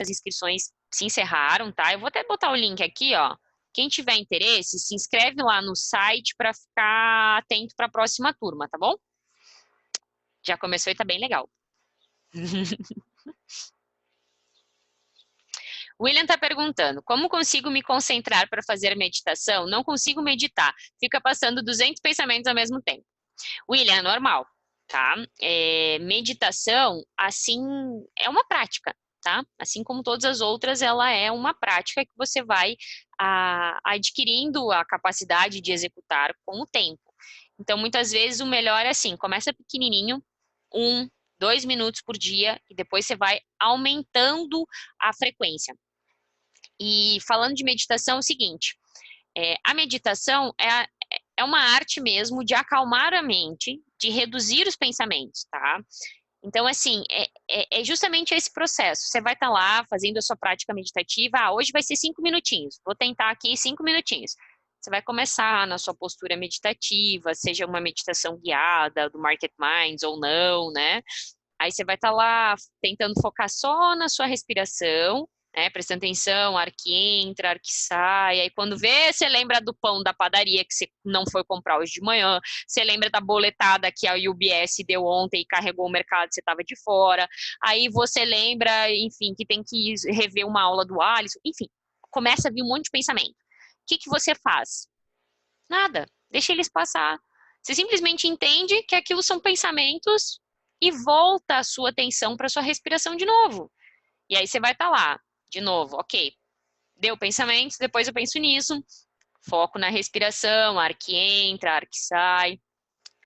as inscrições se encerraram, tá? Eu vou até botar o link aqui, ó. Quem tiver interesse, se inscreve lá no site para ficar atento para a próxima turma, tá bom? Já começou e tá bem legal. William está perguntando, como consigo me concentrar para fazer meditação? Não consigo meditar, fica passando 200 pensamentos ao mesmo tempo. William, é normal, tá? Meditação, assim, é uma prática, tá? Assim como todas as outras, ela é uma prática que você vai adquirindo a capacidade de executar com o tempo. Então, muitas vezes, o melhor é assim, começa pequenininho, 1, 2 minutos por dia, e depois você vai aumentando a frequência. E falando de meditação, é o seguinte, a meditação é uma arte mesmo de acalmar a mente, de reduzir os pensamentos, tá? Então, assim, é justamente esse processo. Você vai estar lá fazendo a sua prática meditativa, hoje vai ser 5 minutinhos, vou tentar aqui 5 minutinhos. Você vai começar na sua postura meditativa, seja uma meditação guiada do Market Minds ou não, né? Aí você vai estar lá tentando focar só na sua respiração, né, prestando atenção, ar que entra, ar que sai, aí quando vê, você lembra do pão da padaria que você não foi comprar hoje de manhã, você lembra da boletada que a UBS deu ontem e carregou o mercado, você estava de fora, aí você lembra, enfim, que tem que rever uma aula do Alisson, enfim, começa a vir um monte de pensamento. O que você faz? Nada, deixa eles passar. Você simplesmente entende que aquilo são pensamentos e volta a sua atenção para sua respiração de novo. E aí você vai estar lá, de novo, ok, deu pensamentos, depois eu penso nisso, foco na respiração, ar que entra, ar que sai.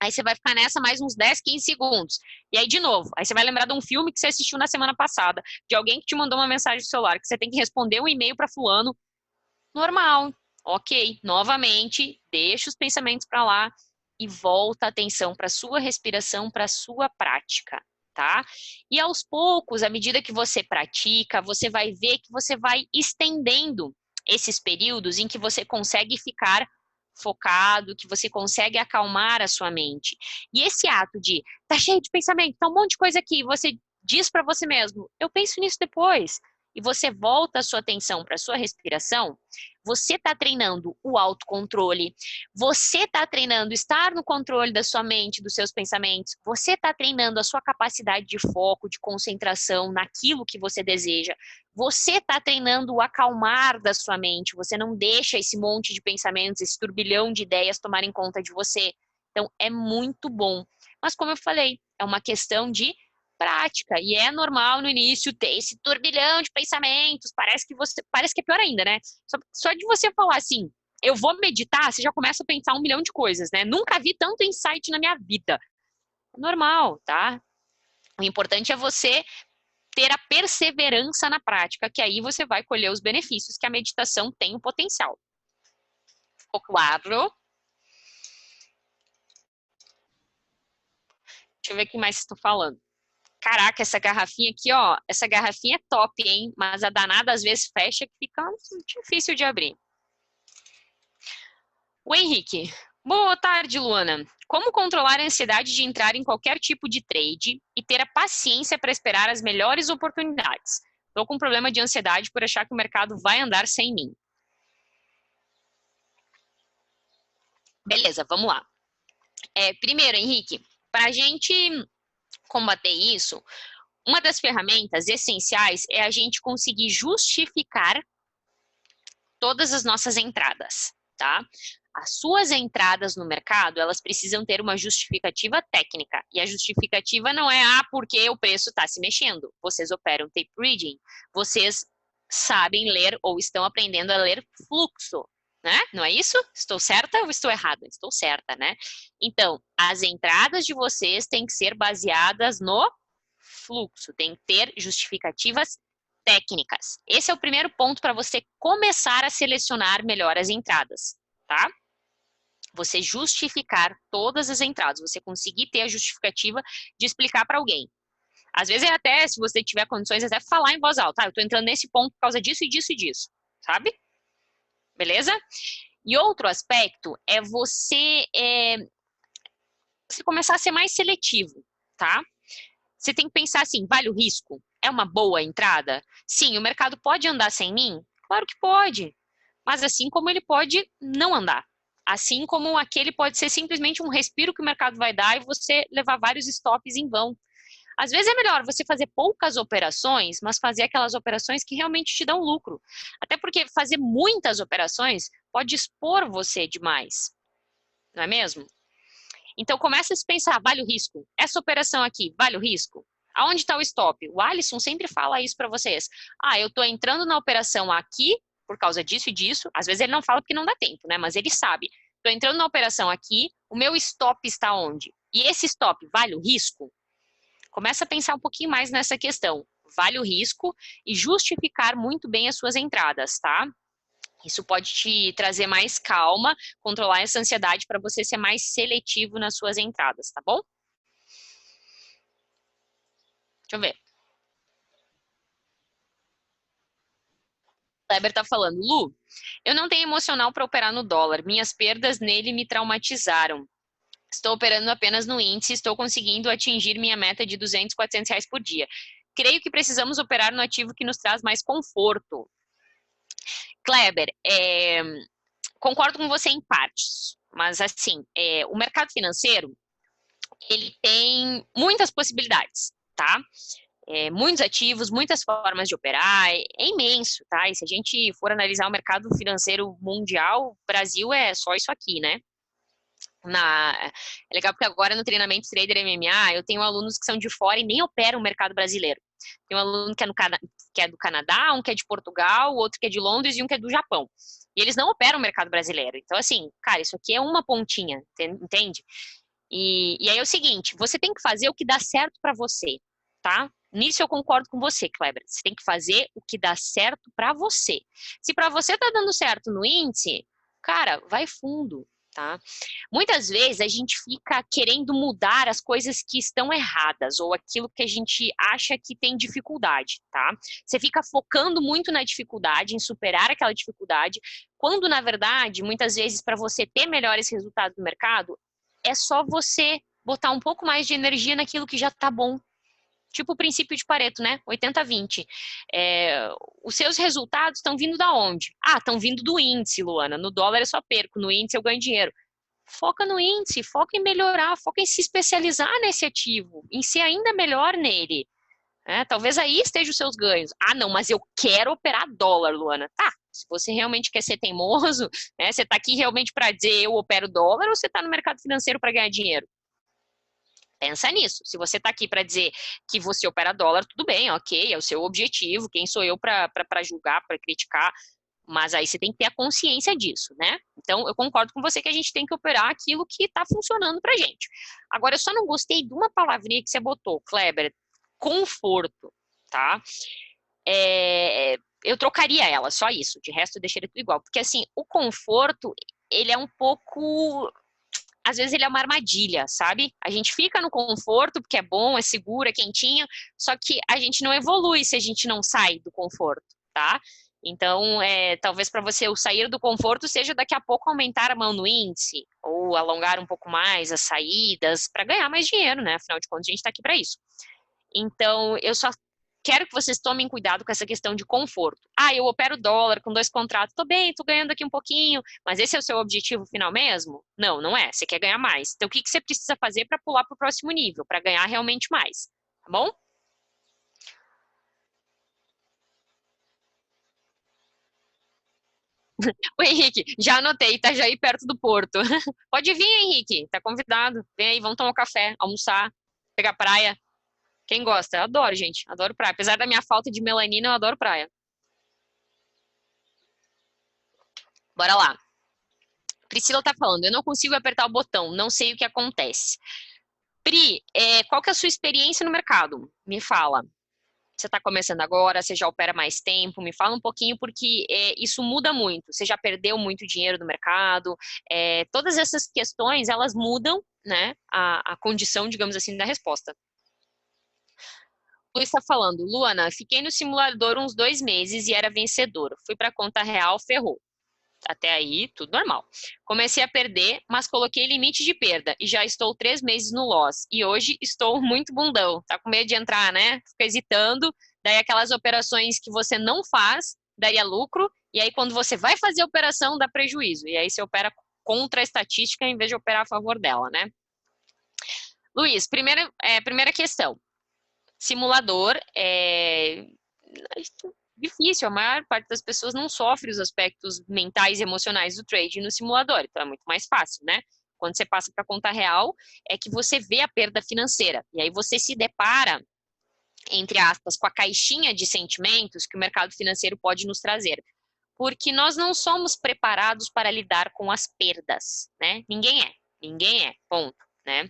Aí você vai ficar nessa mais uns 10, 15 segundos. E aí, de novo, aí você vai lembrar de um filme que você assistiu na semana passada, de alguém que te mandou uma mensagem no celular, que você tem que responder um e-mail para fulano. Normal, ok, novamente, deixa os pensamentos para lá e volta a atenção para sua respiração, para sua prática, tá? E aos poucos, à medida que você pratica, você vai ver que você vai estendendo esses períodos em que você consegue ficar focado, que você consegue acalmar a sua mente. E esse ato de, tá cheio de pensamento, tá um monte de coisa aqui, você diz para você mesmo, eu penso nisso depois, e você volta a sua atenção para a sua respiração, você está treinando o autocontrole, você está treinando estar no controle da sua mente, dos seus pensamentos, você está treinando a sua capacidade de foco, de concentração naquilo que você deseja, você está treinando o acalmar da sua mente, você não deixa esse monte de pensamentos, esse turbilhão de ideias tomarem conta de você. Então, é muito bom. Mas, como eu falei, é uma questão de prática, e é normal no início ter esse turbilhão de pensamentos, parece que é pior ainda, né? Só de você falar assim, eu vou meditar, você já começa a pensar um milhão de coisas, né? Nunca vi tanto insight na minha vida. É normal, tá? O importante é você ter a perseverança na prática, que aí você vai colher os benefícios que a meditação tem o potencial. Ficou claro? Deixa eu ver o que mais estou falando. Caraca, essa garrafinha aqui, ó, essa garrafinha é top, hein? Mas a danada às vezes fecha que fica difícil de abrir. O Henrique. Boa tarde, Luana. Como controlar a ansiedade de entrar em qualquer tipo de trade e ter a paciência para esperar as melhores oportunidades? Estou com um problema de ansiedade por achar que o mercado vai andar sem mim. Beleza, vamos lá. Primeiro, Henrique, para a gente combater isso, uma das ferramentas essenciais é a gente conseguir justificar todas as nossas entradas, tá? As suas entradas no mercado, elas precisam ter uma justificativa técnica. E a justificativa não é, porque o preço está se mexendo. Vocês operam tape reading. Vocês sabem ler ou estão aprendendo a ler fluxo, né? Não é isso? Estou certa ou estou errada? Estou certa, né? Então, as entradas de vocês têm que ser baseadas no fluxo, tem que ter justificativas técnicas. Esse é o primeiro ponto para você começar a selecionar melhor as entradas, tá? Você justificar todas as entradas, você conseguir ter a justificativa de explicar para alguém. Às vezes, até, se você tiver condições, até falar em voz alta, eu estou entrando nesse ponto por causa disso e disso e disso, sabe? Beleza? E outro aspecto é você começar a ser mais seletivo, tá? Você tem que pensar assim, vale o risco? É uma boa entrada? Sim, o mercado pode andar sem mim? Claro que pode. Mas assim como ele pode não andar. Assim como aquele pode ser simplesmente um respiro que o mercado vai dar e você levar vários stops em vão. Às vezes é melhor você fazer poucas operações, mas fazer aquelas operações que realmente te dão lucro. Até porque fazer muitas operações pode expor você demais, não é mesmo? Então começa a se pensar, vale o risco? Essa operação aqui, vale o risco? Aonde está o stop? O Alisson sempre fala isso para vocês. Ah, eu estou entrando na operação aqui por causa disso e disso. Às vezes ele não fala porque não dá tempo, né? Mas ele sabe. Estou entrando na operação aqui, o meu stop está onde? E esse stop vale o risco? Começa a pensar um pouquinho mais nessa questão. Vale o risco e justificar muito bem as suas entradas, tá? Isso pode te trazer mais calma, controlar essa ansiedade para você ser mais seletivo nas suas entradas, tá bom? Deixa eu ver. O Kleber tá falando, Lu, eu não tenho emocional para operar no dólar. Minhas perdas nele me traumatizaram. Estou operando apenas no índice, estou conseguindo atingir minha meta de 200, 400 reais por dia. Creio que precisamos operar no ativo que nos traz mais conforto. Kleber, concordo com você em partes, mas assim, o mercado financeiro, ele tem muitas possibilidades, tá? Muitos ativos, muitas formas de operar, é imenso, tá? E se a gente for analisar o mercado financeiro mundial, o Brasil é só isso aqui, né? É legal porque agora no treinamento Trader MMA eu tenho alunos que são de fora e nem operam o mercado brasileiro. Tem um aluno que é do Canadá, um que é de Portugal, outro que é de Londres e um que é do Japão. E eles não operam o mercado brasileiro. Então, assim, cara, isso aqui é uma pontinha, entende? E aí é o seguinte, você tem que fazer o que dá certo para você, tá? Nisso eu concordo com você, Kleber. Você tem que fazer o que dá certo para você. Se para você tá dando certo no índice, cara, vai fundo, tá? Muitas vezes a gente fica querendo mudar as coisas que estão erradas ou aquilo que a gente acha que tem dificuldade, tá? Você fica focando muito na dificuldade, em superar aquela dificuldade, quando na verdade, muitas vezes para você ter melhores resultados no mercado, é só você botar um pouco mais de energia naquilo que já tá bom. Tipo o princípio de Pareto, né? 80-20. Os seus resultados estão vindo da onde? Ah, estão vindo do índice, Luana. No dólar eu só perco, no índice eu ganho dinheiro. Foca no índice, foca em melhorar, foca em se especializar nesse ativo, em ser ainda melhor nele. Talvez aí estejam os seus ganhos. Ah, não, mas eu quero operar dólar, Luana. Tá, se você realmente quer ser teimoso, né, você está aqui realmente para dizer eu opero dólar ou você está no mercado financeiro para ganhar dinheiro? Pensa nisso. Se você está aqui para dizer que você opera dólar, tudo bem, ok, é o seu objetivo. Quem sou eu para julgar, para criticar? Mas aí você tem que ter a consciência disso, né? Então, eu concordo com você que a gente tem que operar aquilo que está funcionando para gente. Agora, eu só não gostei de uma palavrinha que você botou, Kleber, conforto, tá? Eu trocaria ela, só isso. De resto, eu deixaria tudo igual. Porque, assim, o conforto, ele é um pouco... Às vezes ele é uma armadilha, sabe? A gente fica no conforto porque é bom, é seguro, é quentinho, só que a gente não evolui se a gente não sai do conforto, tá? Então, talvez para você o sair do conforto seja daqui a pouco aumentar a mão no índice ou alongar um pouco mais as saídas para ganhar mais dinheiro, né? Afinal de contas, a gente está aqui para isso. Então, eu só quero que vocês tomem cuidado com essa questão de conforto. Ah, eu opero dólar com 2 contratos, tô bem, tô ganhando aqui um pouquinho, mas esse é o seu objetivo final mesmo? Não, não é. Você quer ganhar mais. Então, o que você precisa fazer para pular para o próximo nível, para ganhar realmente mais? Tá bom? O Henrique, já anotei, Itajaí perto do Porto. Pode vir, Henrique, tá convidado. Vem aí, vamos tomar um café, almoçar, pegar praia. Quem gosta? Eu adoro, gente. Adoro praia. Apesar da minha falta de melanina, eu adoro praia. Bora lá. Priscila tá falando, eu não consigo apertar o botão, não sei o que acontece. Pri, qual que é a sua experiência no mercado? Me fala. Você está começando agora, você já opera mais tempo? Me fala um pouquinho, porque isso muda muito. Você já perdeu muito dinheiro no mercado? Todas essas questões, elas mudam, né, a condição, digamos assim, da resposta. Luiz está falando, Luana, fiquei no simulador uns 2 meses e era vencedor. Fui para a conta real, ferrou. Até aí, tudo normal. Comecei a perder, mas coloquei limite de perda e já estou 3 meses no loss. E hoje estou muito bundão. Tá com medo de entrar, né? Fica hesitando. daí aquelas operações que você não faz, daria lucro, e aí quando você vai fazer a operação, dá prejuízo. E aí você opera contra a estatística em vez de operar a favor dela, né? Luiz, primeira questão. Simulador é difícil, a maior parte das pessoas não sofre os aspectos mentais e emocionais do trade no simulador, então é muito mais fácil, né? Quando você passa para a conta real, é que você vê a perda financeira, e aí você se depara, entre aspas, com a caixinha de sentimentos que o mercado financeiro pode nos trazer. Porque nós não somos preparados para lidar com as perdas, né? Ninguém é, ponto, né?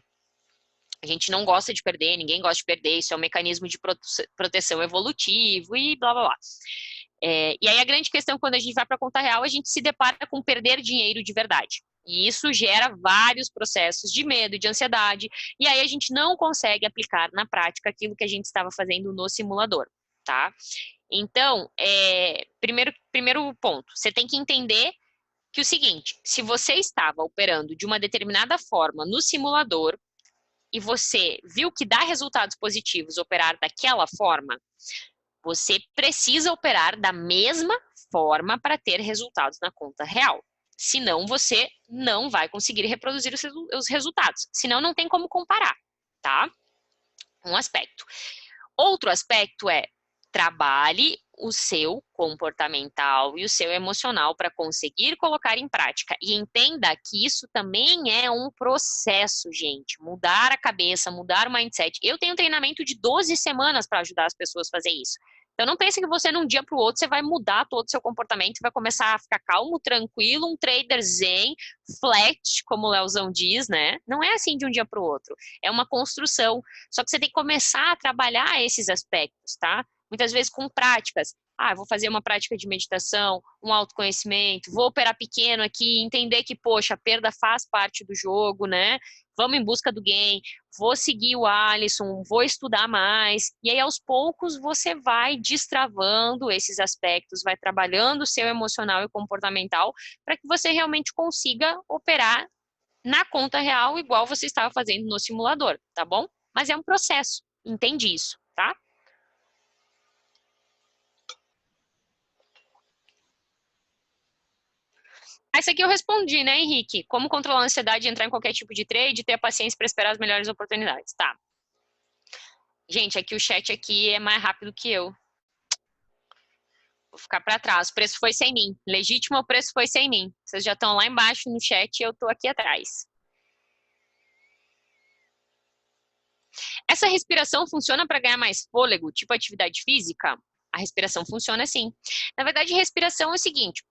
A gente não gosta de perder, ninguém gosta de perder, isso é um mecanismo de proteção evolutivo e blá blá blá. E aí a grande questão, quando a gente vai para a conta real, a gente se depara com perder dinheiro de verdade. E isso gera vários processos de medo, de ansiedade, e aí a gente não consegue aplicar na prática aquilo que a gente estava fazendo no simulador, tá? Então, primeiro ponto, você tem que entender que o seguinte, se você estava operando de uma determinada forma no simulador, e você viu que dá resultados positivos operar daquela forma, você precisa operar da mesma forma para ter resultados na conta real. Senão, você não vai conseguir reproduzir os resultados. Senão, não tem como comparar, tá? Um aspecto. Outro aspecto é trabalhe o seu comportamental e o seu emocional para conseguir colocar em prática. E entenda que isso também é um processo, gente. Mudar a cabeça, mudar o mindset. Eu tenho um treinamento de 12 semanas para ajudar as pessoas a fazer isso. Então, não pense que você, de um dia para o outro, você vai mudar todo o seu comportamento e vai começar a ficar calmo, tranquilo, um trader zen, flat, como o Leozão diz, né? Não é assim de um dia para o outro. É uma construção. Só que você tem que começar a trabalhar esses aspectos, tá? Muitas vezes com práticas. Vou fazer uma prática de meditação, um autoconhecimento, vou operar pequeno aqui, entender que, poxa, a perda faz parte do jogo, né? Vamos em busca do gain, vou seguir o Alisson, vou estudar mais. E aí, aos poucos, você vai destravando esses aspectos, vai trabalhando o seu emocional e comportamental para que você realmente consiga operar na conta real igual você estava fazendo no simulador, tá bom? Mas é um processo, entende isso, tá? Essa aqui eu respondi, né, Henrique? Como controlar a ansiedade e entrar em qualquer tipo de trade e ter a paciência para esperar as melhores oportunidades. Tá. Gente, aqui o chat aqui é mais rápido que eu. Vou ficar para trás. O preço foi sem mim. Legítimo, o preço foi sem mim. Vocês já estão lá embaixo no chat e eu estou aqui atrás. Essa respiração funciona para ganhar mais fôlego, tipo atividade física? A respiração funciona sim. Na verdade, respiração é o seguinte,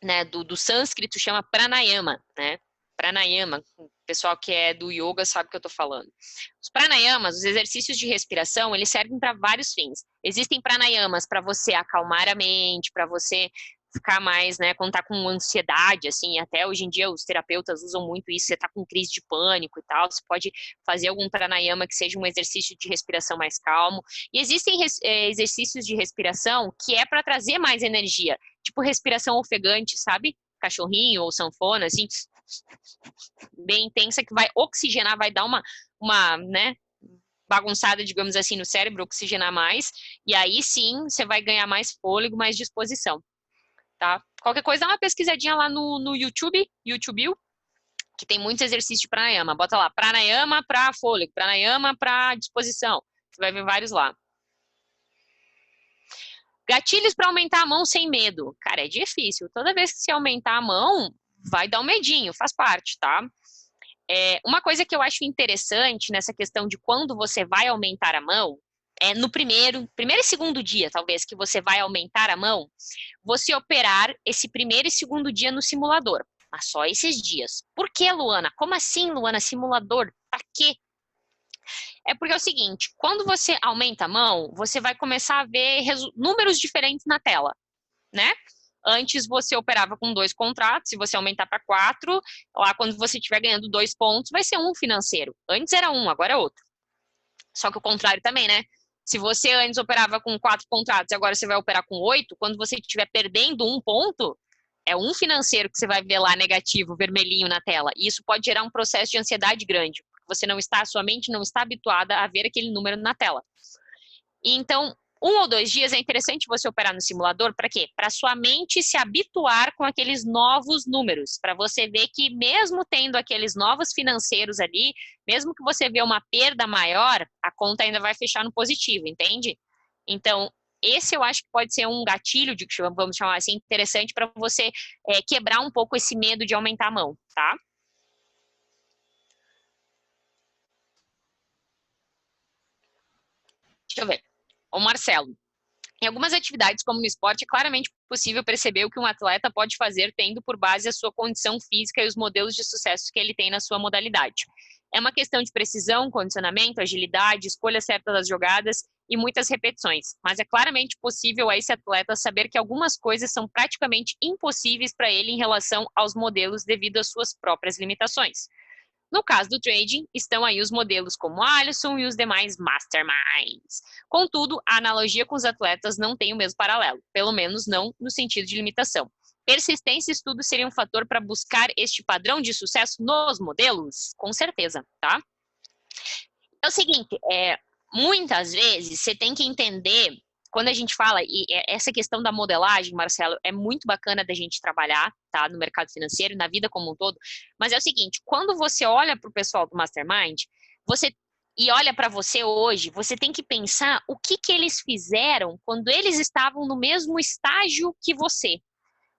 né, do sânscrito chama pranayama, né? Pranayama, o pessoal que é do yoga sabe o que eu tô falando. Os pranayamas, os exercícios de respiração, eles servem para vários fins. Existem pranayamas para você acalmar a mente, para você ficar mais, né, quando tá com ansiedade, assim, até hoje em dia os terapeutas usam muito isso, você tá com crise de pânico e tal, você pode fazer algum pranayama que seja um exercício de respiração mais calmo. E existem exercícios de respiração que é para trazer mais energia, tipo respiração ofegante, sabe? Cachorrinho ou sanfona, assim, bem intensa, que vai oxigenar, vai dar uma, né, bagunçada, digamos assim, no cérebro, oxigenar mais, e aí sim você vai ganhar mais fôlego, mais disposição, tá? Qualquer coisa, dá uma pesquisadinha lá no YouTube, que tem muitos exercícios de pranayama. Bota lá, pranayama para fôlego, pranayama para disposição. Você vai ver vários lá. Gatilhos para aumentar a mão sem medo. Cara, é difícil. Toda vez que você aumentar a mão, vai dar um medinho, faz parte, tá? Uma coisa que eu acho interessante nessa questão de quando você vai aumentar a mão, é no primeiro e segundo dia, talvez, que você vai aumentar a mão, você operar esse primeiro e segundo dia no simulador. Mas só esses dias. Por que, Luana? Como assim, Luana? Simulador? Pra quê? É porque é o seguinte, quando você aumenta a mão, você vai começar a ver números diferentes na tela, né? Antes você operava com 2 contratos, se você aumentar para 4, lá quando você estiver ganhando 2 pontos, vai ser um financeiro. Antes era um, agora é outro. Só que o contrário também, né? Se você antes operava com 4 contratos e agora você vai operar com 8, quando você estiver perdendo um ponto, é um financeiro que você vai ver lá negativo, vermelhinho na tela. E isso pode gerar um processo de ansiedade grande. Porque sua mente não está habituada a ver aquele número na tela. E então, ou 2 dias é interessante você operar no simulador, para quê? Para sua mente se habituar com aqueles novos números, para você ver que mesmo tendo aqueles novos financeiros ali, mesmo que você vê uma perda maior, a conta ainda vai fechar no positivo, entende? Então, esse eu acho que pode ser um gatilho, vamos chamar assim, interessante para você quebrar um pouco esse medo de aumentar a mão, tá? Deixa eu ver. O Marcelo. Em algumas atividades, como no esporte, é claramente possível perceber o que um atleta pode fazer tendo por base a sua condição física e os modelos de sucesso que ele tem na sua modalidade. É uma questão de precisão, condicionamento, agilidade, escolha certa das jogadas e muitas repetições. Mas é claramente possível a esse atleta saber que algumas coisas são praticamente impossíveis para ele em relação aos modelos devido às suas próprias limitações. No caso do trading, estão aí os modelos como Alisson e os demais masterminds. Contudo, a analogia com os atletas não tem o mesmo paralelo, pelo menos não no sentido de limitação. Persistência e estudo seria um fator para buscar este padrão de sucesso nos modelos? Com certeza, tá? É o seguinte, muitas vezes você tem que entender, quando a gente fala, e essa questão da modelagem, Marcelo, é muito bacana da gente trabalhar, tá, no mercado financeiro, na vida como um todo, mas é o seguinte, quando você olha para o pessoal do Mastermind, e olha para você hoje, você tem que pensar o que eles fizeram quando eles estavam no mesmo estágio que você,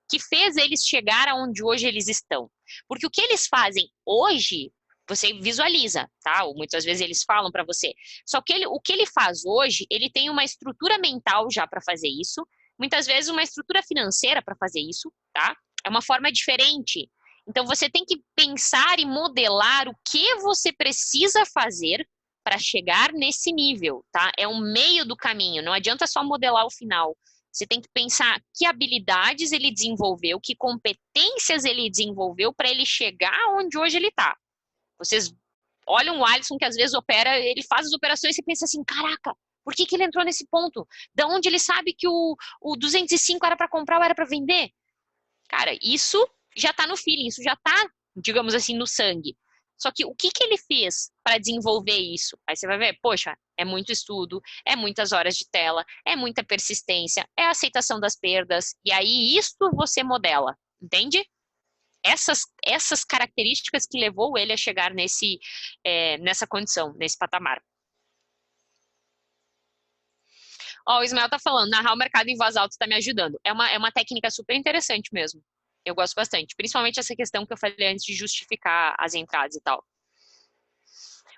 que fez eles chegar aonde hoje eles estão. Porque o que eles fazem hoje, você visualiza, tá? Ou muitas vezes eles falam para você. Só que o que ele faz hoje, ele tem uma estrutura mental já para fazer isso, muitas vezes uma estrutura financeira para fazer isso, tá? É uma forma diferente. Então você tem que pensar e modelar o que você precisa fazer para chegar nesse nível, tá? É um meio do caminho, não adianta só modelar o final. Você tem que pensar que habilidades ele desenvolveu, que competências ele desenvolveu para ele chegar onde hoje ele está. Vocês olham o Alisson que às vezes opera, ele faz as operações e você pensa assim, caraca, por que ele entrou nesse ponto? Da onde ele sabe que o 205 era para comprar ou era para vender? Cara, isso já está no feeling, isso já está, digamos assim, no sangue. Só que o que ele fez para desenvolver isso? Aí você vai ver, poxa, é muito estudo, é muitas horas de tela, é muita persistência, é a aceitação das perdas, e aí isso você modela, entende? Essas características que levou ele a chegar nessa condição, nesse patamar. Ó, o Ismael tá falando, narrar o mercado em voz alta está me ajudando. É uma técnica super interessante mesmo. Eu gosto bastante. Principalmente essa questão que eu falei antes de justificar as entradas e tal.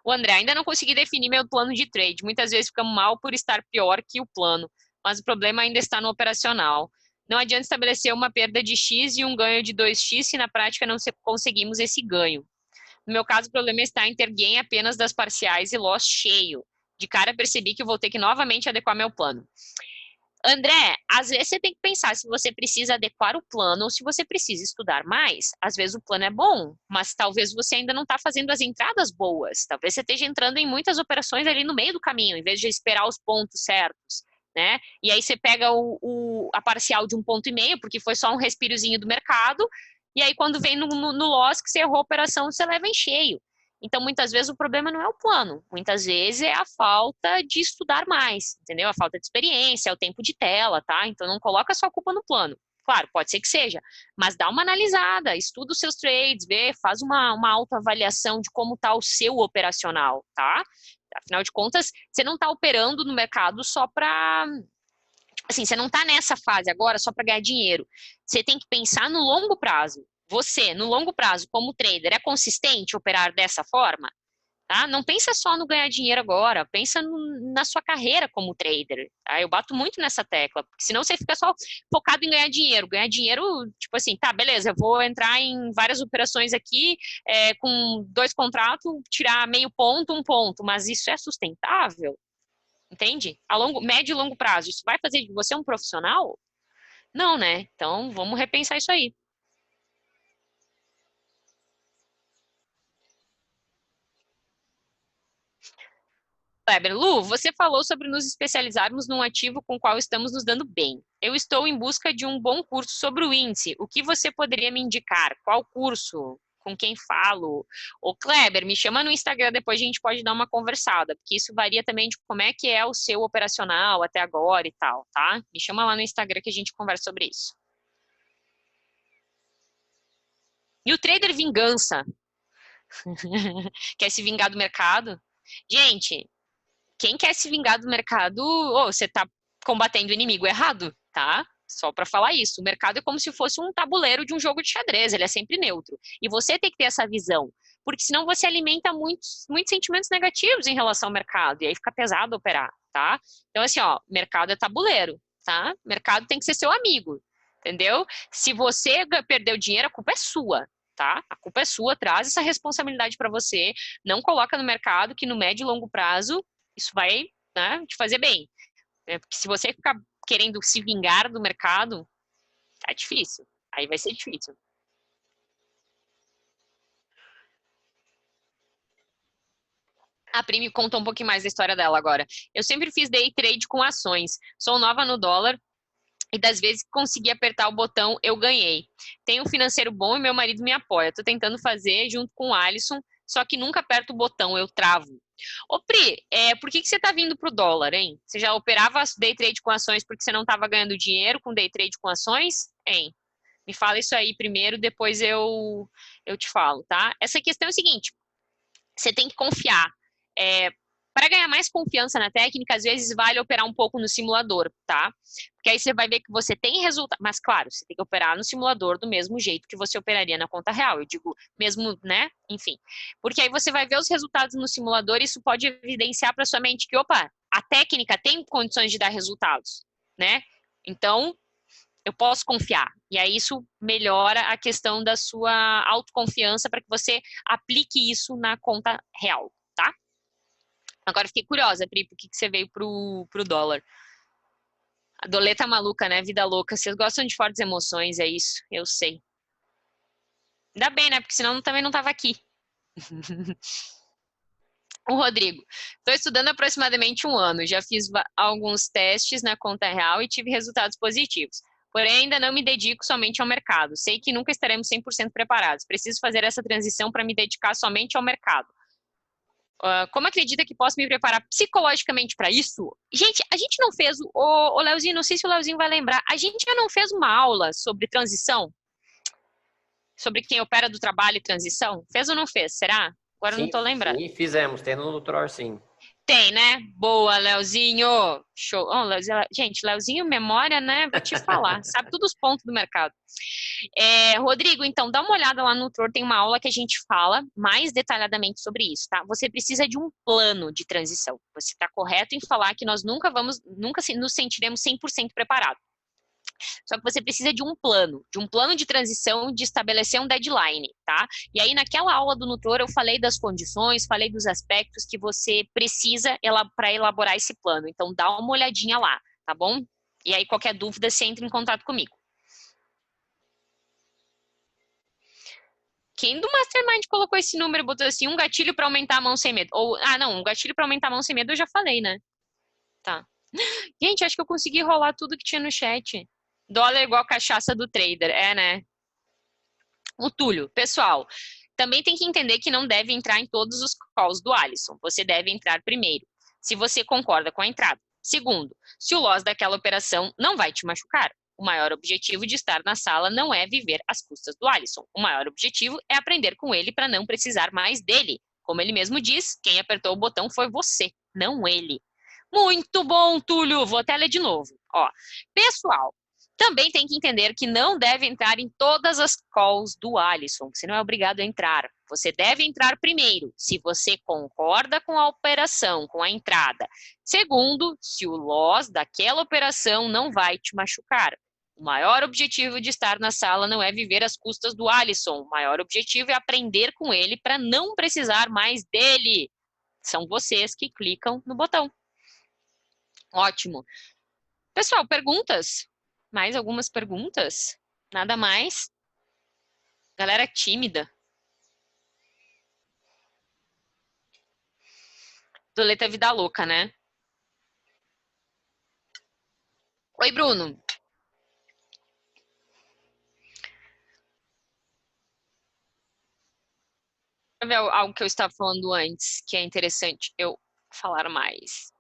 O André, ainda não consegui definir meu plano de trade. Muitas vezes fica mal por estar pior que o plano, mas o problema ainda está no operacional. Não adianta estabelecer uma perda de X e um ganho de 2X se na prática não conseguimos esse ganho. No meu caso, o problema está em ter gain apenas das parciais e loss cheio. De cara, percebi que eu vou ter que novamente adequar meu plano. André, às vezes você tem que pensar se você precisa adequar o plano ou se você precisa estudar mais. Às vezes o plano é bom, mas talvez você ainda não está fazendo as entradas boas. Talvez você esteja entrando em muitas operações ali no meio do caminho, em vez de esperar os pontos certos, né? E aí você pega a parcial de 1,5, porque foi só um respirozinho do mercado, e aí quando vem no loss que você errou a operação, você leva em cheio. Então, muitas vezes, o problema não é o plano. Muitas vezes é a falta de estudar mais, entendeu? A falta de experiência, é o tempo de tela, tá? Então, não coloca só a culpa no plano. Claro, pode ser que seja, mas dá uma analisada, estuda os seus trades, vê, faz uma autoavaliação de como está o seu operacional, tá? Afinal de contas, você não está operando no mercado só para... Assim, você não está nessa fase agora só para ganhar dinheiro. Você tem que pensar no longo prazo. Você, no longo prazo, como trader, é consistente operar dessa forma? Tá? Não pensa só no ganhar dinheiro agora, pensa na sua carreira como trader. Tá? Eu bato muito nessa tecla, porque senão você fica só focado em ganhar dinheiro. Ganhar dinheiro, tipo assim, tá, beleza, eu vou entrar em várias operações aqui, com 2 contratos, tirar meio ponto, 1 ponto, mas isso é sustentável? Entende? A médio e longo prazo, isso vai fazer de você um profissional? Não, né? Então, vamos repensar isso aí. Kleber, Lu, você falou sobre nos especializarmos num ativo com o qual estamos nos dando bem. Eu estou em busca de um bom curso sobre o índice. O que você poderia me indicar? Qual curso? com quem falo. Ô, Kleber, me chama no Instagram, depois a gente pode dar uma conversada, porque isso varia também de como é que é o seu operacional até agora e tal, tá? Me chama lá no Instagram que a gente conversa sobre isso. E o trader vingança? Quer se vingar do mercado? Gente, quem quer se vingar do mercado, ô, você tá combatendo o inimigo errado, tá? Só para falar isso. O mercado é como se fosse um tabuleiro de um jogo de xadrez, ele é sempre neutro. E você tem que ter essa visão, porque senão você alimenta muitos sentimentos negativos em relação ao mercado, e aí fica pesado operar, tá? Então, assim, ó, mercado é tabuleiro, tá? Mercado tem que ser seu amigo, entendeu? Se você perdeu dinheiro, a culpa é sua, tá? A culpa é sua, traz essa responsabilidade para você, não coloca no mercado que no médio e longo prazo isso vai, né, te fazer bem. Porque se você ficar querendo se vingar do mercado, tá difícil. Aí vai ser difícil. A Pri me contou um pouquinho mais da história dela agora. Eu sempre fiz day trade com ações. Sou nova no dólar e das vezes que consegui apertar o botão, eu ganhei. Tenho um financeiro bom e meu marido me apoia. Tô tentando fazer junto com o Alisson, só que nunca aperto o botão, eu travo. Ô Pri, por que você tá vindo pro dólar, hein? Você já operava day trade com ações porque você não tava ganhando dinheiro com day trade com ações? Hein? Me fala isso aí primeiro, depois eu te falo, tá? Essa questão é o seguinte, você tem que confiar. É, para ganhar mais confiança na técnica, às vezes vale operar um pouco no simulador, tá? Porque aí você vai ver que você tem resultado. Mas, claro, você tem que operar no simulador do mesmo jeito que você operaria na conta real. Eu digo, mesmo, né? Enfim. Porque aí você vai ver os resultados no simulador e isso pode evidenciar para sua mente que, opa, a técnica tem condições de dar resultados, né? Então, eu posso confiar. E aí isso melhora a questão da sua autoconfiança para que você aplique isso na conta real, tá? Agora fiquei curiosa, Pri, por que você veio pro dólar? A doleta maluca, né? Vida louca. Vocês gostam de fortes emoções, é isso. Eu sei. Ainda bem, né? Porque senão eu também não tava aqui. O Rodrigo. Estou estudando aproximadamente um ano. Já fiz alguns testes na conta real e tive resultados positivos. Porém, ainda não me dedico somente ao mercado. Sei que nunca estaremos 100% preparados. Preciso fazer essa transição para me dedicar somente ao mercado. Como acredita que posso me preparar psicologicamente para isso? Gente, a gente não fez, o Leozinho, não sei se o Leozinho vai lembrar, a gente já não fez uma aula sobre transição? Sobre quem opera do trabalho e transição? Fez ou não fez? Será? Agora eu não Sim, estou lembrando. sim, fizemos. Tem no Doutor, sim. Tem, né? Boa, Leozinho. Show. Oh, gente, Leozinho, memória, né? Vou te falar. Sabe todos os pontos do mercado. Rodrigo, então, dá uma olhada lá no Tutor. Tem uma aula que a gente fala mais detalhadamente sobre isso, tá? Você precisa de um plano de transição. Você está correto em falar que nós nunca nos sentiremos 100% preparados. Só que você precisa de um plano de transição, de estabelecer um deadline, tá? E aí, naquela aula do Nutor, eu falei das condições, falei dos aspectos que você precisa para elaborar esse plano. Então, dá uma olhadinha lá, tá bom? E aí, qualquer dúvida, você entra em contato comigo. Quem do Mastermind colocou esse número e botou assim, um gatilho para aumentar a mão sem medo? Ou, não, um gatilho para aumentar a mão sem medo eu já falei, né? Tá. Gente, acho que eu consegui rolar tudo que tinha no chat. Dólar igual cachaça do trader, né? O Túlio, pessoal, também tem que entender que não deve entrar em todos os calls do Alisson. Você deve entrar primeiro, se você concorda com a entrada. Segundo, se o loss daquela operação não vai te machucar. O maior objetivo de estar na sala não é viver às custas do Alisson. O maior objetivo é aprender com ele para não precisar mais dele. Como ele mesmo diz, quem apertou o botão foi você, não ele. Muito bom, Túlio. Vou até ler de novo. Ó, pessoal, também tem que entender que não deve entrar em todas as calls do Alisson. Você não é obrigado a entrar. Você deve entrar primeiro, se você concorda com a operação, com a entrada. Segundo, se o loss daquela operação não vai te machucar. O maior objetivo de estar na sala não é viver às custas do Alisson. O maior objetivo é aprender com ele para não precisar mais dele. São vocês que clicam no botão. Ótimo. Pessoal, perguntas? Mais algumas perguntas? Nada mais? Galera tímida. Doleta vida louca, né? Oi, Bruno. Deixa eu ver algo que eu estava falando antes, que é interessante eu falar mais.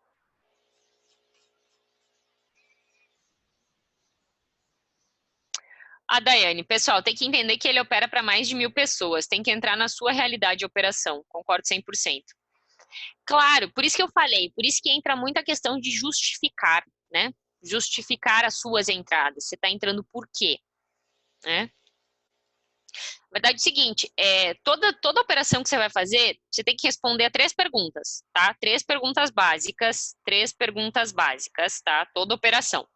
A Daiane, pessoal, tem que entender que ele opera para mais de 1.000 pessoas, tem que entrar na sua realidade de operação, concordo 100%. Claro, por isso que eu falei, por isso que entra muito a questão de justificar, né? Justificar as suas entradas. Você está entrando por quê? Né? Na verdade é o seguinte, toda operação que você vai fazer, você tem que responder a 3 perguntas, tá? 3 perguntas básicas, tá? Toda operação.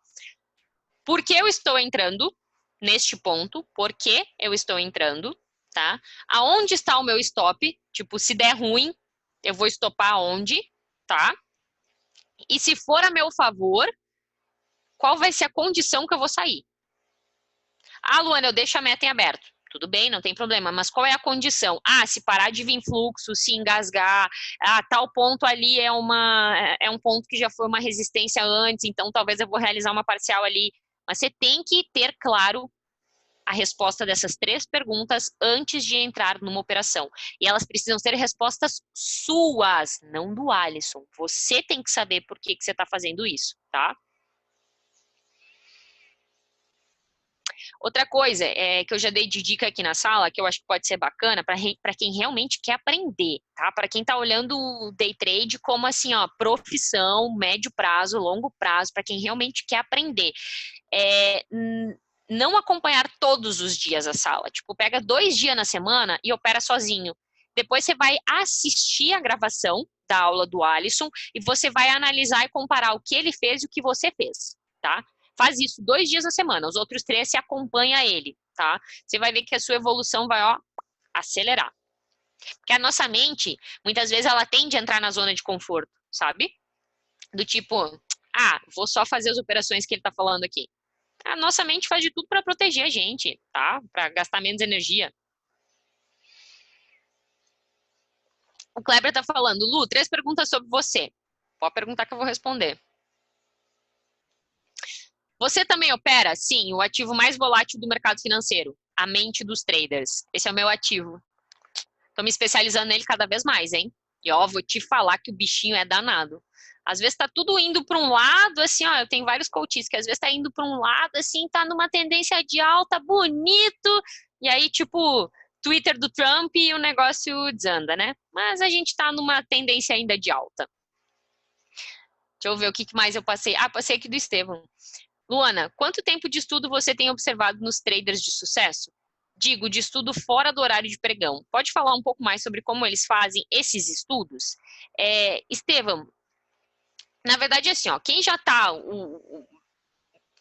Por que eu estou entrando neste ponto? Por que eu estou entrando, tá? Aonde está o meu stop? Tipo, se der ruim, eu vou estopar onde, tá? E se for a meu favor, qual vai ser a condição que eu vou sair? Ah, Luana, eu deixo a meta em aberto. Tudo bem, não tem problema, mas qual é a condição? Ah, se parar de vir fluxo, se engasgar, tal ponto ali é um ponto que já foi uma resistência antes, então talvez eu vou realizar uma parcial ali. Mas você tem que ter claro a resposta dessas 3 perguntas antes de entrar numa operação. E elas precisam ser respostas suas, não do Alisson. Você tem que saber por que você está fazendo isso, tá? Outra coisa que eu já dei de dica aqui na sala, que eu acho que pode ser bacana para quem realmente quer aprender, tá? Para quem está olhando o day trade como assim, ó, profissão, médio prazo, longo prazo, para quem realmente quer aprender. Não acompanhar todos os dias a sala. Tipo, pega 2 dias na semana e opera sozinho. Depois você vai assistir a gravação da aula do Alisson e você vai analisar e comparar o que ele fez e o que você fez, tá? Faz isso 2 dias na semana, os outros 3 você acompanha ele, tá? Você vai ver que a sua evolução vai, ó, acelerar. Porque a nossa mente, muitas vezes, ela tende a entrar na zona de conforto, sabe? Do tipo, vou só fazer as operações que ele tá falando aqui. A nossa mente faz de tudo para proteger a gente, tá? Para gastar menos energia. O Kleber tá falando, Lu, 3 perguntas sobre você. Pode perguntar que eu vou responder. Você também opera? Sim, o ativo mais volátil do mercado financeiro, a mente dos traders. Esse é o meu ativo. Tô me especializando nele cada vez mais, hein? E ó, vou te falar que o bichinho é danado. Às vezes tá tudo indo para um lado, assim, ó, eu tenho vários coaches que às vezes tá indo para um lado, assim, tá numa tendência de alta, bonito, e aí, tipo, Twitter do Trump e o negócio desanda, né? Mas a gente tá numa tendência ainda de alta. Deixa eu ver o que mais eu passei. Passei aqui do Estevão. Luana, quanto tempo de estudo você tem observado nos traders de sucesso? Digo, de estudo fora do horário de pregão. Pode falar um pouco mais sobre como eles fazem esses estudos? Estevão, na verdade, assim, ó, quem já tá,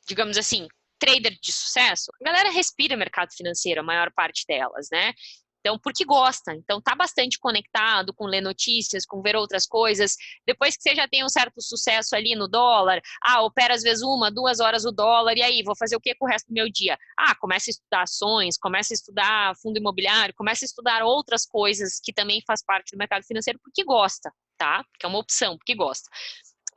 digamos assim, trader de sucesso, a galera respira mercado financeiro, a maior parte delas, né? Então, porque gosta. Então, tá bastante conectado com ler notícias, com ver outras coisas. Depois que você já tem um certo sucesso ali no dólar, opera às vezes 1, 2 horas o dólar, e aí, vou fazer o que com o resto do meu dia? Começa a estudar ações, começa a estudar fundo imobiliário, começa a estudar outras coisas que também faz parte do mercado financeiro porque gosta, tá? Porque é uma opção, porque gosta.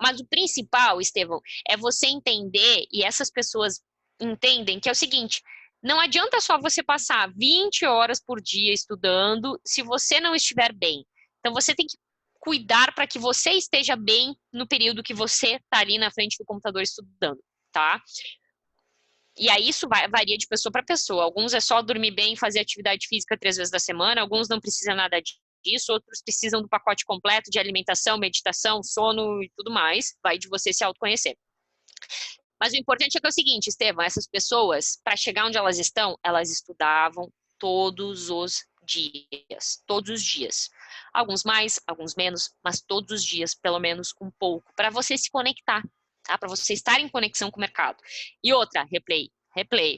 Mas o principal, Estevão, é você entender, e essas pessoas entendem, que é o seguinte: não adianta só você passar 20 horas por dia estudando se você não estiver bem. Então você tem que cuidar para que você esteja bem no período que você está ali na frente do computador estudando, tá? E aí isso varia de pessoa para pessoa. Alguns é só dormir bem e fazer atividade física 3 vezes da semana, alguns não precisam nada disso, outros precisam do pacote completo de alimentação, meditação, sono e tudo mais. Vai de você se autoconhecer. Mas o importante é que é o seguinte, Estevam, essas pessoas, para chegar onde elas estão, elas estudavam todos os dias, todos os dias. Alguns mais, alguns menos, mas todos os dias, pelo menos um pouco, para você se conectar, tá? Para você estar em conexão com o mercado. E outra, replay,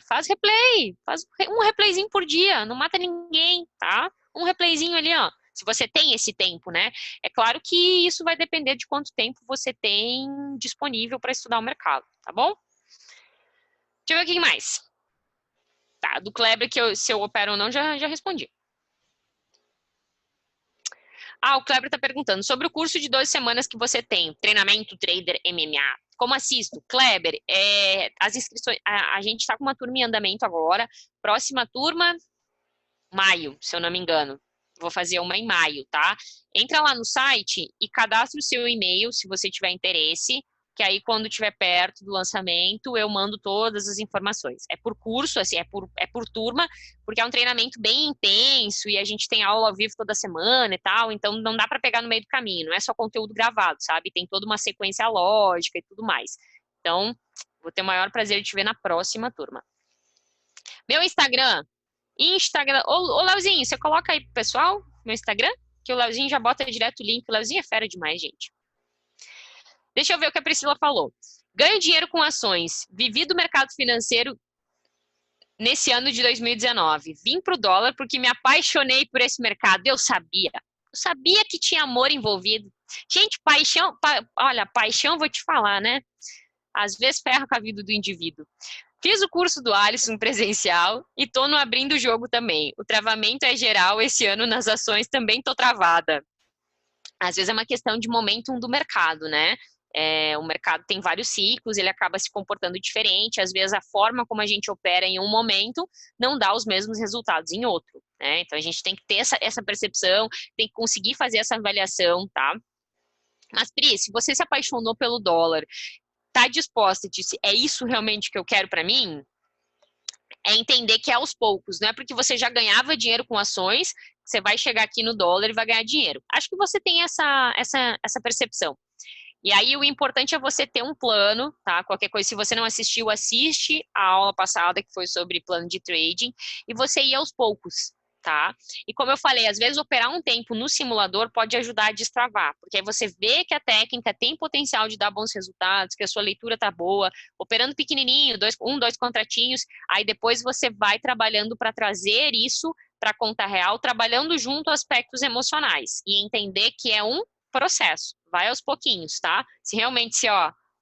faz um replayzinho por dia, não mata ninguém, tá? Um replayzinho ali, ó. Se você tem esse tempo, né? É claro que isso vai depender de quanto tempo você tem disponível para estudar o mercado, tá bom? Deixa eu ver o que mais. Tá, do Kleber, se eu opero ou não, já respondi. O Kleber está perguntando sobre o curso de 12 semanas que você tem, treinamento Trader MMA. Como assisto? Kleber, as inscrições, a gente está com uma turma em andamento agora. Próxima turma, maio, se eu não me engano. Vou fazer uma em maio, tá? Entra lá no site e cadastra o seu e-mail, se você tiver interesse, que aí quando estiver perto do lançamento, eu mando todas as informações. É por curso, assim, é por turma, porque é um treinamento bem intenso e a gente tem aula ao vivo toda semana e tal, então não dá para pegar no meio do caminho, não é só conteúdo gravado, sabe? Tem toda uma sequência lógica e tudo mais. Então, vou ter o maior prazer de te ver na próxima turma. Meu Instagram. Ô, Leozinho, você coloca aí pro pessoal, meu Instagram, que o Leozinho já bota direto o link. O Leozinho é fera demais, gente. Deixa eu ver o que a Priscila falou. Ganho dinheiro com ações. Vivi do mercado financeiro nesse ano de 2019. Vim pro dólar porque me apaixonei por esse mercado. Eu sabia. Eu sabia que tinha amor envolvido. Gente, paixão, olha, paixão vou te falar, né? Às vezes ferra com a vida do indivíduo. Fiz o curso do Alisson presencial e tô no abrindo o jogo também. O travamento é geral, esse ano nas ações também tô travada. Às vezes é uma questão de momentum do mercado, né? O mercado tem vários ciclos, ele acaba se comportando diferente, às vezes a forma como a gente opera em um momento não dá os mesmos resultados em outro, né? Então a gente tem que ter essa percepção, tem que conseguir fazer essa avaliação, tá? Mas, Pri, se você se apaixonou pelo dólar, tá disposta e disse, é isso realmente que eu quero para mim? É entender que é aos poucos, não é porque você já ganhava dinheiro com ações, você vai chegar aqui no dólar e vai ganhar dinheiro. Acho que você tem essa percepção. E aí o importante é você ter um plano, tá? Qualquer coisa, se você não assistiu, assiste a aula passada que foi sobre plano de trading e você ir aos poucos, tá? E como eu falei, às vezes operar um tempo no simulador pode ajudar a destravar, porque aí você vê que a técnica tem potencial de dar bons resultados, que a sua leitura tá boa, operando pequenininho, dois contratinhos, aí depois você vai trabalhando para trazer isso para a conta real, trabalhando junto aspectos emocionais e entender que é um processo, vai aos pouquinhos, tá? Se realmente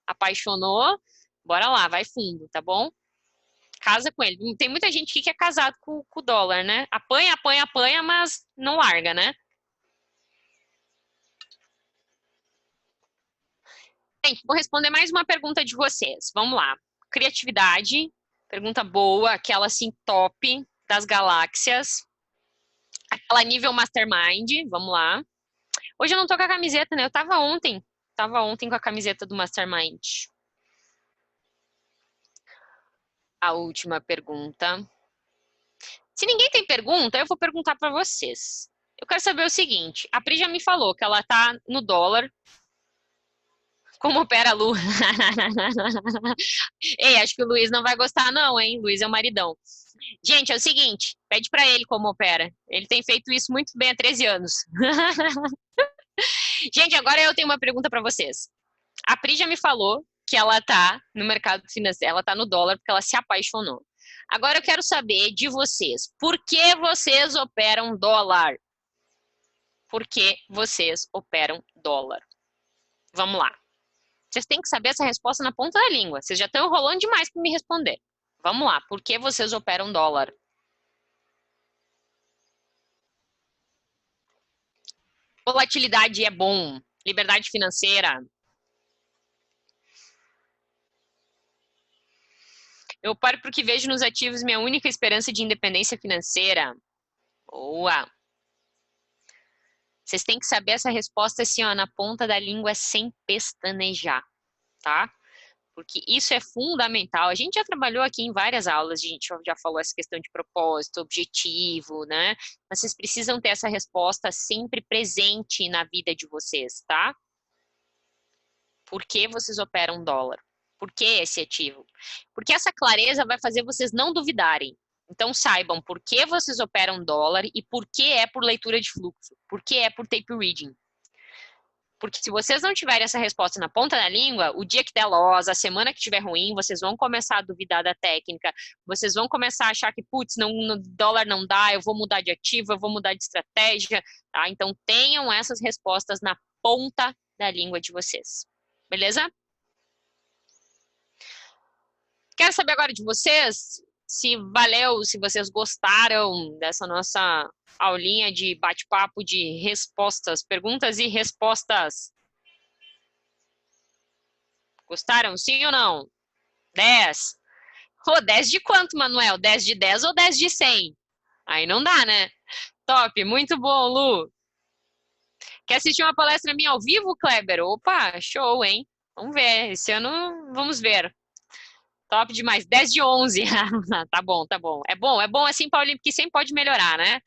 apaixonou, bora lá, vai fundo, tá bom? Casa com ele. Tem muita gente que é casado com o dólar, né? Apanha, apanha, apanha, mas não larga, né? Gente, vou responder mais uma pergunta de vocês. Vamos lá. Criatividade, pergunta boa, aquela assim top das galáxias. Aquela nível mastermind, vamos lá. Hoje eu não tô com a camiseta, né? Eu tava ontem. Tava ontem com a camiseta do Mastermind. A última pergunta. Se ninguém tem pergunta, eu vou perguntar para vocês. Eu quero saber o seguinte: a Pri já me falou que ela tá no dólar. Como opera a Lu? Ei, acho que o Luiz não vai gostar, não, hein? Luiz é o maridão. Gente, é o seguinte: pede para ele como opera. Ele tem feito isso muito bem há 13 anos. Gente, agora eu tenho uma pergunta para vocês. A Pri já me falou que ela tá no mercado financeiro, ela tá no dólar porque ela se apaixonou. Agora eu quero saber de vocês, por que vocês operam dólar? Por que vocês operam dólar? Vamos lá. Vocês têm que saber essa resposta na ponta da língua. Vocês já estão enrolando demais para me responder. Vamos lá. Por que vocês operam dólar? Volatilidade é bom. Liberdade financeira. Eu paro porque vejo nos ativos minha única esperança de independência financeira. Boa. Vocês têm que saber essa resposta assim, ó, na ponta da língua, sem pestanejar, tá? Porque isso é fundamental. A gente já trabalhou aqui em várias aulas, a gente já falou essa questão de propósito, objetivo, né? Mas vocês precisam ter essa resposta sempre presente na vida de vocês, tá? Por que vocês operam dólar? Por que esse ativo? Porque essa clareza vai fazer vocês não duvidarem. Então saibam por que vocês operam dólar e por que é por leitura de fluxo, por que é por tape reading. Porque se vocês não tiverem essa resposta na ponta da língua, o dia que der loss, a semana que estiver ruim, vocês vão começar a duvidar da técnica, vocês vão começar a achar que, putz, no dólar não dá, eu vou mudar de ativo, eu vou mudar de estratégia, tá? Então tenham essas respostas na ponta da língua de vocês. Beleza? Quero saber agora de vocês se valeu, se vocês gostaram dessa nossa aulinha de bate-papo de respostas, perguntas e respostas. Gostaram, sim ou não? 10. Ô, 10 de quanto, Manuel? 10 de 10 ou 10 de 100? Aí não dá, né? Top, muito bom, Lu. Quer assistir uma palestra minha ao vivo, Kleber? Opa, show, hein? Vamos ver. Esse ano, vamos ver. Top demais. 10 de 11. Tá bom, tá bom. É bom assim, Paulinho, porque sempre pode melhorar, né?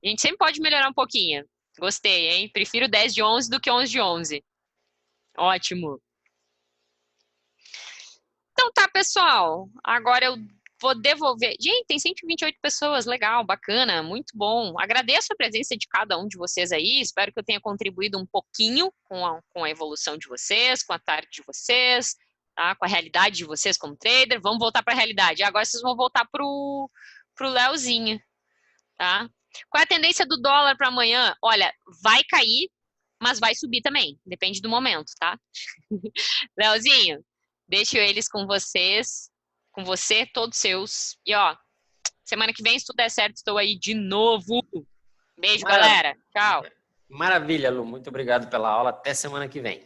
A gente sempre pode melhorar um pouquinho. Gostei, hein? Prefiro 10 de 11 do que 11 de 11. Ótimo. Então tá, pessoal. Agora eu vou devolver. Gente, tem 128 pessoas. Legal, bacana, muito bom. Agradeço a presença de cada um de vocês aí. Espero que eu tenha contribuído um pouquinho com a evolução de vocês, com a tarde de vocês, tá? Com a realidade de vocês como trader. Vamos voltar para a realidade. Agora vocês vão voltar pro Leozinho, tá? Qual é a tendência do dólar para amanhã? Olha, vai cair, mas vai subir também. Depende do momento, tá? Leozinho, deixo eles com vocês, com você, todos seus. E ó, semana que vem, se tudo der certo, estou aí de novo. Beijo, galera. Tchau. Maravilha, Lu. Muito obrigado pela aula. Até semana que vem.